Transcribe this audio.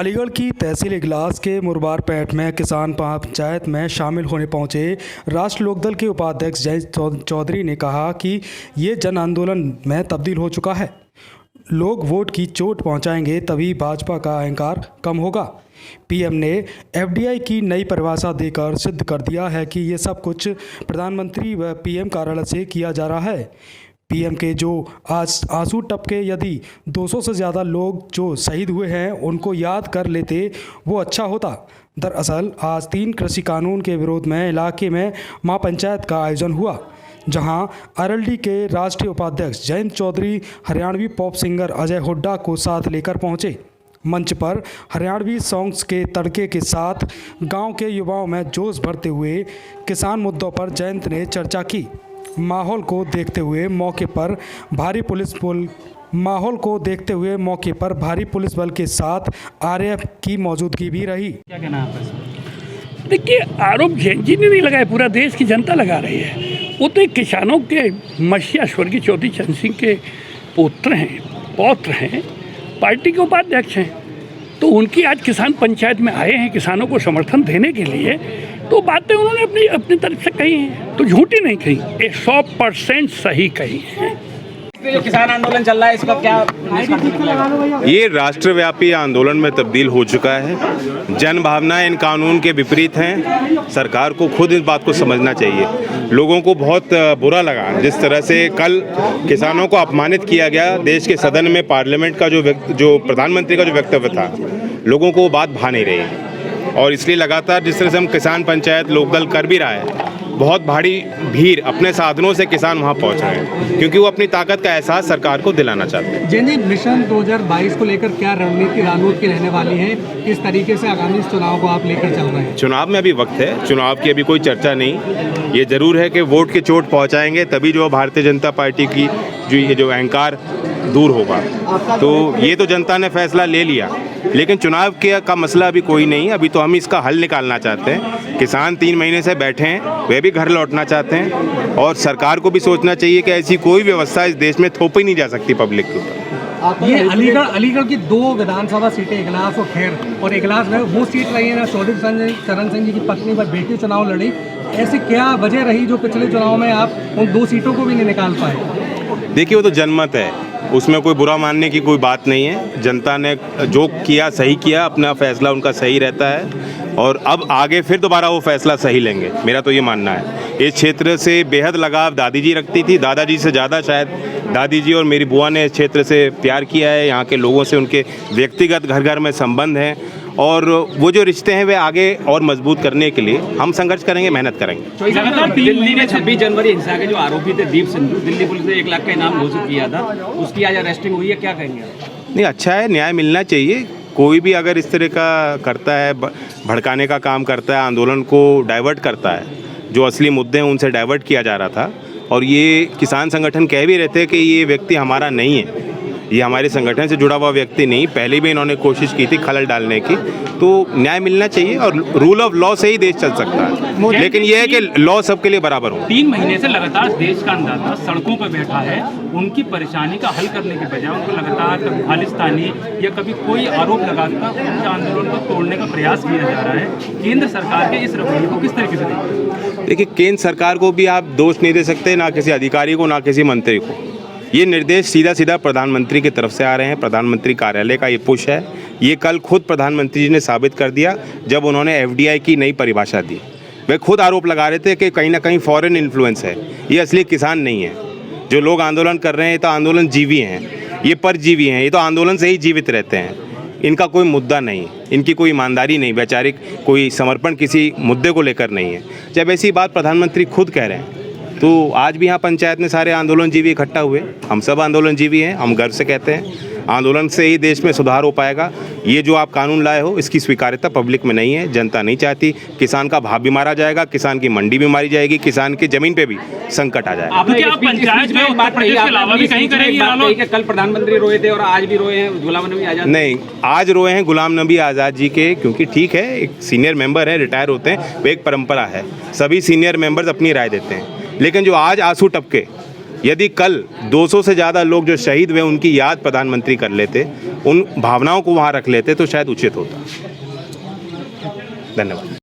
अलीगढ़ की तहसील इगलास के मुरबारपेट में किसान पंचायत में शामिल होने पहुंचे राष्ट्र लोकदल के उपाध्यक्ष जयंत चौधरी ने कहा कि ये जन आंदोलन में तब्दील हो चुका है। लोग वोट की चोट पहुंचाएंगे तभी भाजपा का अहंकार कम होगा। पीएम ने एफडीआई की नई परिभाषा देकर सिद्ध कर दिया है कि ये सब कुछ प्रधानमंत्री व पीएम कार्यालय से किया जा रहा है। पीएम के जो आज आंसू टपके, यदि 200 से ज़्यादा लोग जो शहीद हुए हैं उनको याद कर लेते वो अच्छा होता। दरअसल आज 3 कृषि कानून के विरोध में इलाके में महापंचायत का आयोजन हुआ, जहां आरएलडी के राष्ट्रीय उपाध्यक्ष जयंत चौधरी हरियाणवी पॉप सिंगर अजय हुड्डा को साथ लेकर पहुंचे। मंच पर हरियाणवी सॉन्ग्स के तड़के के साथ गांव के युवाओं में जोश भरते हुए किसान मुद्दों पर जयंत ने चर्चा की। माहौल को देखते हुए मौके पर भारी पुलिस बल के साथ आरएएफ की मौजूदगी भी रही। क्या कहना है आपका? देखिए, आरोप जैन जी ने नहीं लगाया, पूरा देश की जनता लगा रही है। वो तो एक किसानों के मसीहा स्वर्गीय चौधरी चरण सिंह के पौत्र हैं, पार्टी के उपाध्यक्ष हैं। तो उनकी आज किसान पंचायत में आए हैं किसानों को समर्थन देने के लिए, तो बातें उन्होंने अपनी तरफ से कही हैं, तो झूठी नहीं कही, 100% सही कही है। जो किसान आंदोलन चल रहा है इसका क्या? ये राष्ट्रव्यापी आंदोलन में तब्दील हो चुका है। जन भावनाएं इन कानून के विपरीत हैं। सरकार को खुद इस बात को समझना चाहिए। लोगों को बहुत बुरा लगा जिस तरह से कल किसानों को अपमानित किया गया देश के सदन में। पार्लियामेंट का जो प्रधानमंत्री का जो वक्तव्य था, लोगों को वो बात भा नहीं रही। और इसलिए लगातार जिस तरह से हम किसान पंचायत लोकदल कर भी रहा है, बहुत भारी भीड़ अपने साधनों से किसान वहां पहुंच रहे हैं, क्योंकि वो अपनी ताकत का एहसास सरकार को दिलाना चाहते हैं। जी, मिशन 2022 को लेकर क्या रणनीति रालोद की रहने वाली है? किस तरीके से आगामी चुनाव को आप लेकर चल रहे हैं? चुनाव में अभी वक्त है, चुनाव की अभी कोई चर्चा नहीं। ये जरूर है कि वोट की चोट पहुंचाएंगे तभी जो भारतीय जनता पार्टी की जो अहंकार दूर होगा। तो ये तो जनता ने फैसला ले लिया, लेकिन चुनाव का मसला अभी कोई नहीं। अभी तो हम इसका हल निकालना चाहते हैं। किसान 3 महीने से बैठे हैं, वे भी घर लौटना चाहते हैं, और सरकार को भी सोचना चाहिए कि ऐसी कोई व्यवस्था इस देश में थोपी नहीं जा सकती पब्लिक के ऊपर। ये अलीगढ़ की 2 विधानसभा सीटें, इगलास और खैर, और इगलास में वो सीट रही है ना चौधरी चरण सिंह जी की पत्नी व बेटी चुनाव लड़ी। ऐसी क्या वजह रही जो पिछले चुनाव में आप उन 2 सीटों को भी नहीं निकाल पाए? देखिए, वो तो जनमत है, उसमें कोई बुरा मानने की कोई बात नहीं है। जनता ने जो किया सही किया, अपना फैसला उनका सही रहता है, और अब आगे फिर दोबारा वो फैसला सही लेंगे, मेरा तो ये मानना है। इस क्षेत्र से बेहद लगाव दादी जी रखती थी, दादाजी से ज़्यादा शायद दादी जी और मेरी बुआ ने इस क्षेत्र से प्यार किया है। यहाँ के लोगों से उनके व्यक्तिगत घर घर में संबंध हैं, और वो जो रिश्ते हैं वे आगे और मजबूत करने के लिए हम संघर्ष करेंगे, मेहनत करेंगे। दिल्ली में 26 जनवरी हिंसा के जो आरोपी थे दीप सिंधु, दिल्ली पुलिस ने 1 लाख का इनाम घोषित किया था, उसकी आज अरेस्टिंग हुई है, क्या कहेंगे? नहीं, अच्छा है, न्याय मिलना चाहिए। कोई भी अगर इस तरह का करता है, भड़काने का काम करता है, आंदोलन को डाइवर्ट करता है, जो असली मुद्दे हैं उनसे डाइवर्ट किया जा रहा था। और ये किसान संगठन कह भी रहे थे कि ये व्यक्ति हमारा नहीं है, ये हमारे संगठन से जुड़ा हुआ व्यक्ति नहीं। पहले भी इन्होंने कोशिश की थी खलल डालने की। तो न्याय मिलना चाहिए, और रूल ऑफ लॉ से ही देश चल सकता है। लेकिन यह है कि लॉ सबके लिए बराबर हो। 3 महीने से लगातार देश का अंदाजा सड़कों पर बैठा है, उनकी परेशानी का हल करने के बजाय उनको लगातार कभी खालिस्तानी या कभी कोई आरोप लगाकर उनके आंदोलन को तोड़ने का प्रयास किया जा रहा है। केंद्र सरकार के इस रवैये को किस तरीके से देखते? देखिए, केंद्र सरकार को भी आप दोष नहीं दे सकते, ना किसी अधिकारी को, ना किसी मंत्री को। ये निर्देश सीधा प्रधानमंत्री की तरफ से आ रहे हैं। प्रधानमंत्री कार्यालय का ये पुश है। ये कल खुद प्रधानमंत्री जी ने साबित कर दिया जब उन्होंने एफडीआई की नई परिभाषा दी। वे खुद आरोप लगा रहे थे कि कहीं ना कहीं फॉरेन इन्फ्लुएंस है, ये असली किसान नहीं है। जो लोग आंदोलन कर रहे हैं तो आंदोलन जीवी हैं, ये परजीवी हैं, ये तो आंदोलन से ही जीवित रहते हैं। इनका कोई मुद्दा नहीं, इनकी कोई ईमानदारी नहीं, वैचारिक कोई समर्पण किसी मुद्दे को लेकर नहीं है। जब ऐसी बात प्रधानमंत्री खुद कह रहे हैं, तो आज भी यहाँ पंचायत में सारे आंदोलनजीवी इकट्ठा हुए। हम सब आंदोलनजीवी हैं, हम गर्व से कहते हैं। आंदोलन से ही देश में सुधार हो पाएगा। ये जो आप कानून लाए हो, इसकी स्वीकार्यता पब्लिक में नहीं है, जनता नहीं चाहती। किसान का भाव भी मारा जाएगा, किसान की मंडी भी मारी जाएगी, किसान की जमीन पे भी संकट आ जाएगा। कल प्रधानमंत्री रोए थे और आज भी रोए हैं गुलाम नबी आजाद? नहीं, आज रोए हैं गुलाम नबी आज़ाद जी के, क्योंकि ठीक है, एक सीनियर मेंबर है, रिटायर होते हैं, वो एक परंपरा है, सभी सीनियर मेंबर्स अपनी राय देते हैं। लेकिन जो आज आंसू टपके यदि कल 200 से ज़्यादा लोग जो शहीद हुए उनकी याद प्रधानमंत्री कर लेते, उन भावनाओं को वहाँ रख लेते तो शायद उचित होता। धन्यवाद।